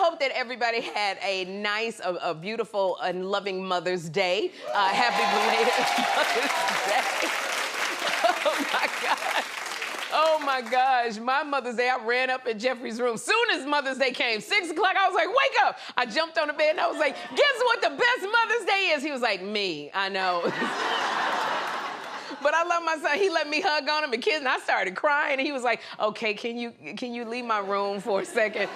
hope that everybody had a nice, a beautiful, and loving Mother's Day. Happy belated Mother's Day. Oh, my God. Oh, my gosh. My Mother's Day, I ran up in Jeffrey's room. Soon as Mother's Day came, 6 o'clock, I was like, wake up. I jumped on the bed, and I was like, guess what the best Mother's Day is? He was like, me. I know. But I love my son. He let me hug on him and kiss, and I started crying. And he was like, okay, can you leave my room for a second?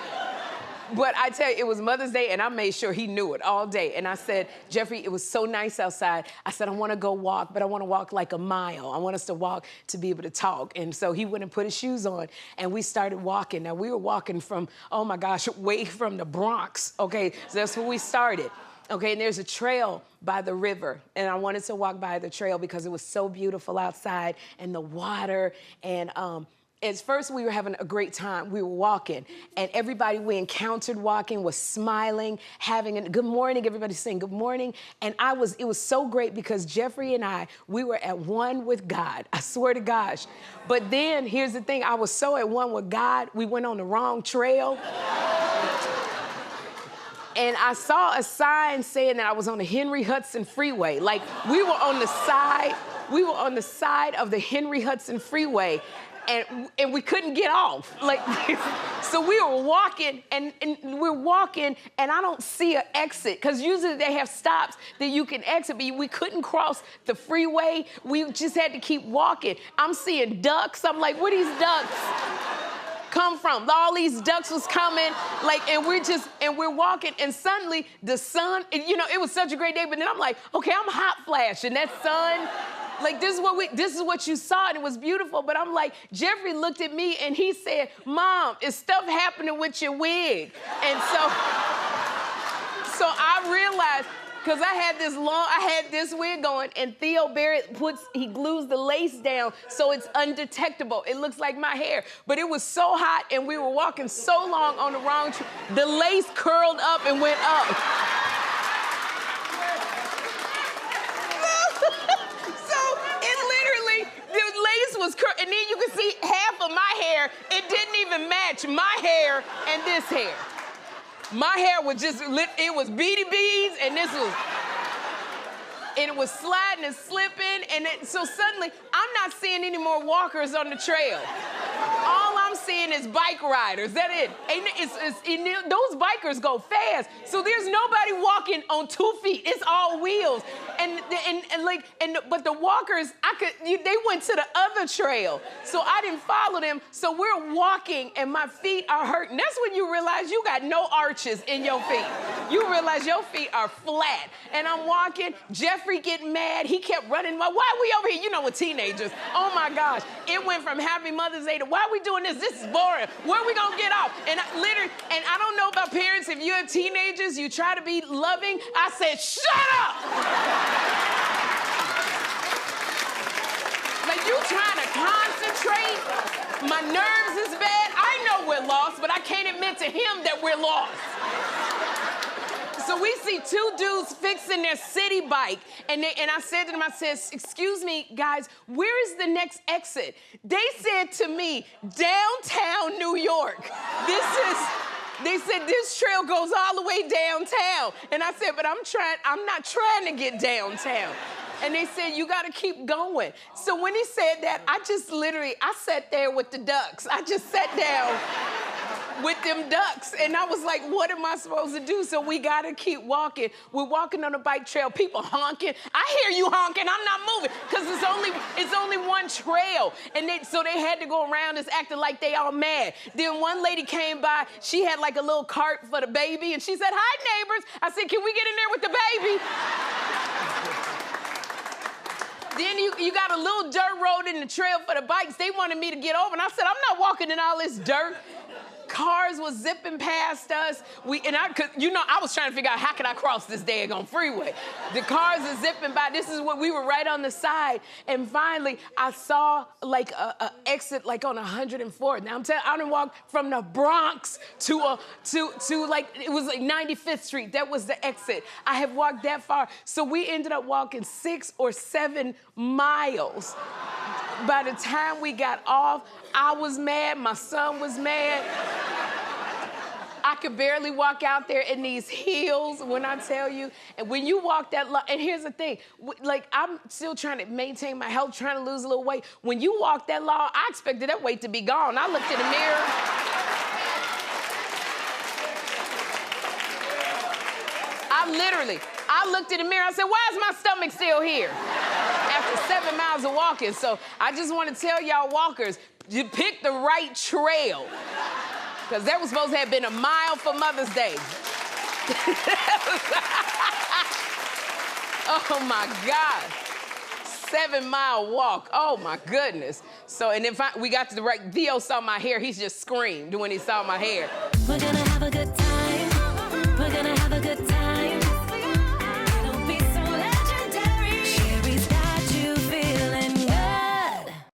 But I tell you, it was Mother's Day, and I made sure he knew it all day. And I said, Jeffrey, it was so nice outside. I said, I want to go walk, but I want to walk like a mile. I want us to walk to be able to talk. And so he went and put his shoes on, and we started walking. Now, we were walking from, oh, my gosh, way from the Bronx, okay? So that's where we started. Okay, and there's a trail by the river, and I wanted to walk by the trail because it was so beautiful outside and the water. And at first we were having a great time. We were walking, and everybody we encountered walking was smiling, having a good morning. Everybody saying good morning, and it was so great because Jeffrey and we were at one with God. I swear to gosh. But then here's the thing: I was so at one with God, we went on the wrong trail. And I saw a sign saying that I was on the Henry Hudson freeway. Like, we were on the side of the Henry Hudson freeway, and we couldn't get off. Like, so we were walking, and we're walking, and I don't see an exit, because usually they have stops that you can exit, but we couldn't cross the freeway. We just had to keep walking. I'm seeing ducks. I'm like, where these ducks come from? All these ducks was coming, like, and we're walking, and suddenly the sun, it was such a great day, but then I'm like, okay, I'm hot flashing. That sun, like, this is what you saw, and it was beautiful. But I'm like, Jeffrey looked at me and he said, Mom, is stuff happening with your wig? And so I realized, because I had this wig going, and Theo Barrett he glues the lace down so it's undetectable. It looks like my hair. But it was so hot, and we were walking so long on the wrong trail, the lace curled up and went up. So it literally, the lace was curled, and then you could see half of my hair. It didn't even match my hair and this hair. My hair was just lit, it was beady beads, and it was sliding and slipping, so suddenly, I'm not seeing any more walkers on the trail. All I'm seeing is bike riders, that's it. And those bikers go fast, so there's nobody walking on 2 feet, it's all wheels. But the walkers, they went to the other trail, so I didn't follow them, so we're walking, and my feet are hurting. That's when you realize you got no arches in your feet. You realize your feet are flat. And I'm walking, Jeffrey getting mad, he kept running, why are we over here? You know, with teenagers, oh my gosh. It went from Happy Mother's Day to, why are we doing this? This is boring. Where are we gonna get off? And I don't know about parents, if you have teenagers, you try to be loving. I said, shut up! Like, you trying to concentrate? My nerves is bad. I know we're lost, but I can't admit to him that we're lost. So we see 2 dudes fixing their city bike, and I said to them, I said, excuse me, guys, where is the next exit? They said to me, downtown New York. They said, this trail goes all the way downtown. And I said, but I'm not trying to get downtown. And they said, you gotta keep going. So when he said that, I sat there with the ducks. I just sat down with them ducks. And I was like, what am I supposed to do? So we gotta keep walking. We're walking on a bike trail, people honking. I hear you honking, I'm not moving, because it's only one trail. And so they had to go around us acting like they all mad. Then one lady came by, she had like a little cart for the baby, and she said, hi, neighbors. I said, can we get in there with the baby? Then you got a little dirt road in the trail for the bikes. They wanted me to get over, and I said, I'm not walking in all this dirt. Cars was zipping past us. I was trying to figure out how can I cross this daggone freeway. The cars are zipping by. This is what we were right on the side. And finally, I saw like a exit like on 104th. Now I'm telling you, I done walked from the Bronx to like, it was like 95th Street. That was the exit. I have walked that far. So we ended up walking 6 or 7 miles. By the time we got off, I was mad, my son was mad. I could barely walk out there in these heels when I tell you. And when you walk that line, and here's the thing, like I'm still trying to maintain my health, trying to lose a little weight. When you walk that long, I expected that weight to be gone. I looked in the mirror. I looked in the mirror, I said, why is my stomach still here? After 7 miles of walking. So I just want to tell y'all walkers, you pick the right trail. Because that was supposed to have been a mile for Mother's Day. Oh my God. 7-mile walk. Oh my goodness. So, and if we got to the right, Theo saw my hair, he just screamed when he saw my hair. We're gonna have a good time.